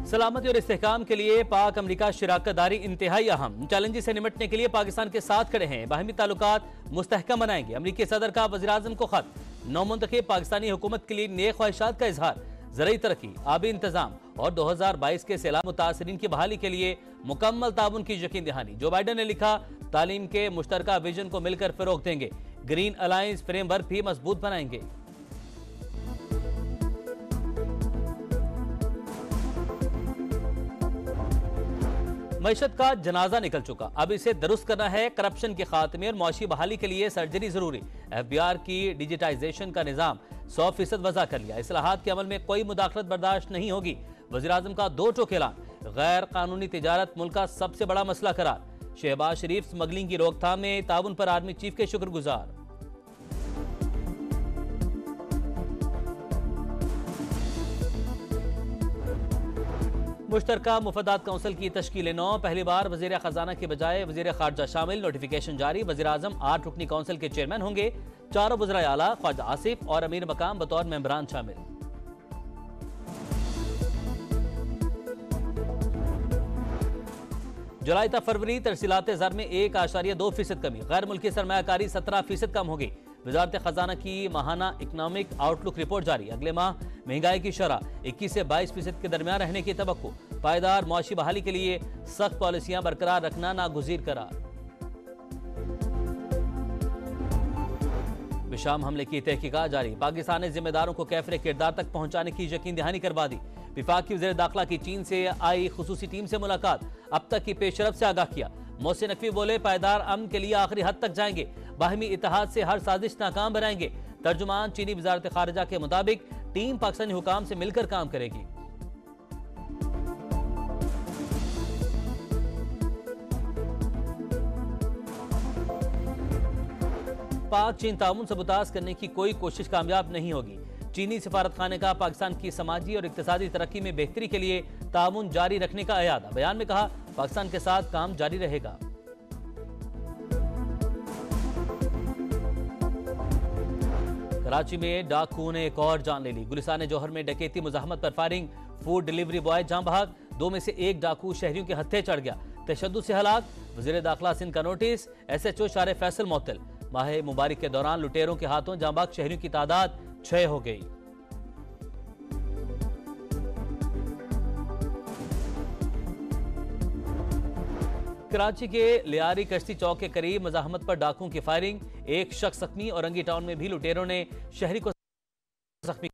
सलामती और इस्तेहकाम के लिए पाक अमरीका शराकत दारी इंतहाई अहम। चैलेंज से निपटने के लिए पाकिस्तान के साथ खड़े हैं। बाहमी ताल्लुकात मुस्तहकम बनाएंगे। अमरीकी सदर का वज़ीर-ए-आज़म को खत। नौमुंतखब पाकिस्तानी हुकूमत के लिए नेक ख्वाहिशात का इजहार। ज़रूरी तरक्की, आबी इंतजाम और 2022 के सैलाब मुतासरीन की बहाली के लिए मुकम्मल ताउन की यकीन दहानी। जो बाइडन ने लिखा, तालीम के मुश्तरका विजन को मिलकर फरोग देंगे। ग्रीन अलायंस फ्रेमवर्क भी मजबूत बनाएंगे। मईशत का जनाजा निकल चुका, अब इसे दुरुस्त करना है। करप्शन के खात्मे और मुआशी बहाली के लिए सर्जरी जरूरी। FBI की डिजिटाइजेशन का निजाम 100% वज़ा कर लिया। इस्लाहात के अमल में कोई मुदाखलत बर्दाश्त नहीं होगी। वज़ीर-ए-आज़म का दो टोक ऐलान। गैर कानूनी तिजारत मुल्क का सबसे बड़ा मसला करार। शहबाज शरीफ स्मगलिंग की रोकथाम में ताउन पर आर्मी चीफ के शुक्रगुजार। मुश्तरका मुफादात काउंसिल की तश्कील 9, पहली बार वज़ीर खजाना की बजाय वज़ीर खारजा शामिल। नोटिफिकेशन जारी। वज़ीर-ए-आज़म 8 रुकनी काउंसिल के चेयरमैन होंगे। चारों वज़राए आला ख्वाजा आसिफ और अमीर मकाम बतौर मेंबरान शामिल। जुलाई तक फरवरी तरसीलात ज़र में 1.2% कमी। गैर मुल्की सरमायाकारी 17% कम होगी। वज़ारत खजाना की माहाना इकनॉमिक आउटलुक रिपोर्ट जारी। अगले माह महंगाई की शरह 21 से 22% के दरमियान रहने की तवक्को। पायदार मुआशी बहाली के लिए सख्त पॉलिसियां बरकरार रखना नागुज़ीर करार। विशाम हमले की तहकीकात जारी। पाकिस्तान ने जिम्मेदारों को कैफरे किरदार तक पहुंचाने की यकीन दहानी करवा दी। विफाक की वज़ीर दाखिला की चीन से आई खुसूसी टीम से मुलाकात। अब तक की पेशरफ से आगाह किया। मोहसिन नकवी बोले, पायदार अमन के लिए आखिरी हद तक जाएंगे। बाहमी इत्तेहाद से हर साजिश नाकाम बनाएंगे। तर्जुमान चीनी वज़ारत खारजा के मुताबिक टीम पाकिस्तानी हुकाम से मिलकर काम करेगी। पाक चीन ताउन सबूताज करने की कोई कोशिश कामयाब नहीं होगी। चीनी सफारत खाने का पाकिस्तान की समाजी और इक्तिसादी तरक्की में बेहतरी के लिए ताउन जारी रखने का अयादा। बयान में कहा, पाकिस्तान के साथ काम जारी रहेगा। कराची में डाकू ने एक और जान ले ली। गुलिस्तान जौहर में डकैती मुजाहमत पर फायरिंग। फूड डिलीवरी बॉय जान बहक। 2 में से 1 डाकू शहरियों के हत्थे चढ़ गया। तशद्दुद से हलाक। वज़ीर दाखिला सिंध का नोटिस। SHO शारे फैसल मुअत्तल। माह मुबारक के दौरान लुटेरों के हाथों जान बहक शहरियों की तादाद 6 हो गई। कराची के लियारी कश्ती चौक के करीब मजाहमत पर डाकुओं की फायरिंग। 1 शख्स जख्मी। औरंगी टाउन में भी लुटेरों ने शहरी को जख्मी।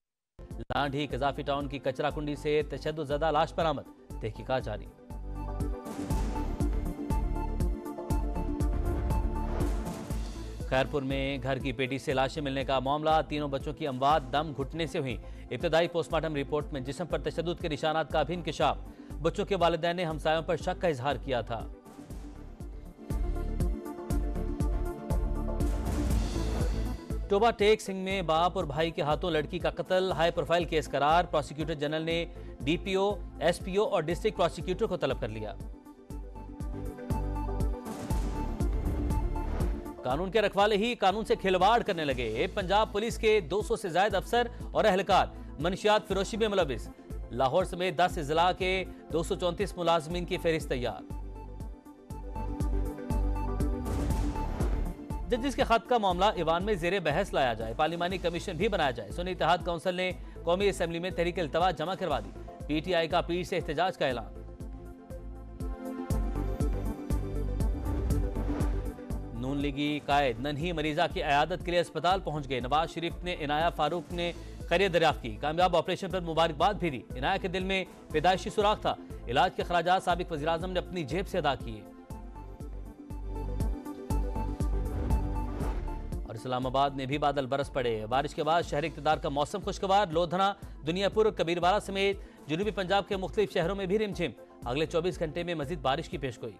लांढी कजाफी टाउन की कचरा कुंडी से तशद्दुद लाश बरामद। तहकीकात जारी। खैरपुर में घर की पेटी से लाशें मिलने का मामला। 3 बच्चों की अमवात दम घुटने से हुई। इब्तदाई पोस्टमार्टम रिपोर्ट में जिस्म पर तशद्दुद के निशानात का भी इंकशाफ। बच्चों के वालिदैन ने हमसायों पर शक का इजहार किया था। टोबा टेक सिंह में बाप और भाई के हाथों लड़की का कत्ल हाई प्रोफाइल केस करार। प्रोसिक्यूटर जनरल ने DPO, SPO और डिस्ट्रिक्ट प्रोसिक्यूटर को तलब कर लिया। कानून के रखवाले ही कानून से खिलवाड़ करने लगे। पंजाब पुलिस के 200 से ज्यादा अफसर और एहलकार मनशियात फिरोशी में मुलविस। लाहौर समेत 10 अजला के 234 मुलाजमीन की फहरिस्त तैयार। जजिस के खत का मामला ईवान में जेर बहस लाया जाए। पार्लिमानी कमीशन भी बनाया जाए। सुन्नी इत्तेहाद काउंसिल ने कौमी असम्बली में तहरीक इल्तवा जमा करवा दी। PTI का पीर से एहतजाज का ऐलान। नून लीगी कायद नन्ही मरीजा की अयादत के लिए अस्पताल पहुंच गए। नवाज शरीफ ने इनाया फारूक ने खैरियत दरियाफ्त की। कामयाब ऑपरेशन पर मुबारकबाद भी दी। इनाया के दिल में पैदाइशी सुराख था। इलाज के खराजात साबिक वज़ीर-ए-आज़म ने अपनी जेब से अदा किए। और इस्लामाबाद में भी बादल बरस पड़े। बारिश के बाद शहर इक़्तिदार का मौसम खुशगवार। लोधना, दुनियापुर, कबीरवाला समेत जनूबी पंजाब के मुख्तलिफ शहरों में भी रिमझिम। अगले 24 घंटे में मजीद बारिश की पेशगोई।